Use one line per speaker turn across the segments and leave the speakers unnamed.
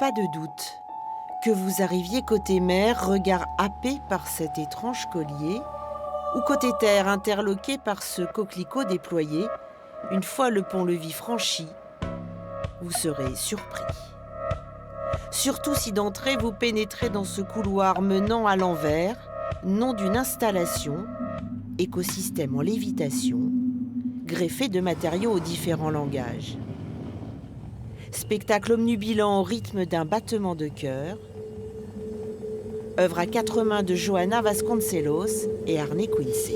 pas de doute. Que vous arriviez côté mer, regard happé par cet étrange collier, ou côté terre, interloqué par ce coquelicot déployé, une fois le pont-levis franchi, vous serez surpris. Surtout si d'entrée vous pénétrez dans ce couloir menant à l'envers, nom d'une installation, écosystème en lévitation, greffé de matériaux aux différents langages. Spectacle omnubilant au rythme d'un battement de cœur, œuvre à quatre mains de Johanna Vasconcelos et Arne Quince.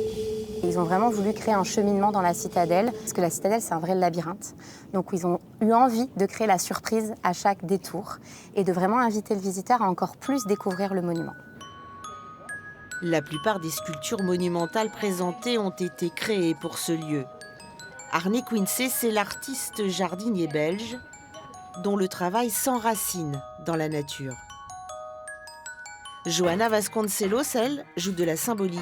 Ils ont vraiment voulu créer un cheminement dans la citadelle, parce que la citadelle, c'est un vrai labyrinthe. Donc ils ont eu envie de créer la surprise à chaque détour et de vraiment inviter le visiteur à encore plus découvrir le monument.
La plupart des sculptures monumentales présentées ont été créées pour ce lieu. Arne Quince, c'est l'artiste jardinier belge dont le travail s'enracine dans la nature. Johanna Vasconcelos, elle, joue de la symbolique.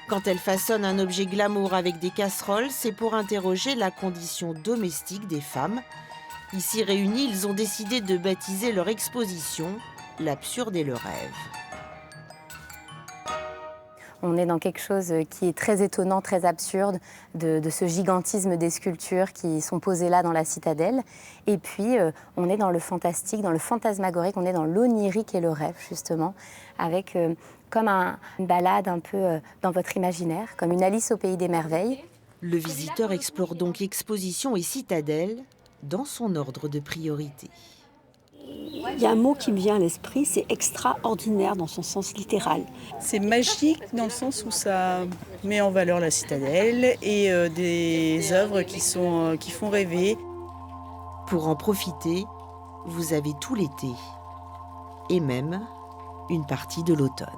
Quand elle façonne un objet glamour avec des casseroles, c'est pour interroger la condition domestique des femmes. Ici réunis, ils ont décidé de baptiser leur exposition « L'absurde et le rêve ».
On est dans quelque chose qui est très étonnant, très absurde, de ce gigantisme des sculptures qui sont posées là dans la citadelle. Et puis, on est dans le fantastique, dans le fantasmagorique, on est dans l'onirique et le rêve, justement, avec comme une balade un peu dans votre imaginaire, comme une Alice au pays des merveilles.
Le visiteur explore donc exposition et citadelle dans son ordre de priorité.
Il y a un mot qui me vient à l'esprit, c'est extraordinaire dans son sens littéral.
C'est magique dans le sens où ça met en valeur la citadelle et des œuvres qui font rêver.
Pour en profiter, vous avez tout l'été et même une partie de l'automne.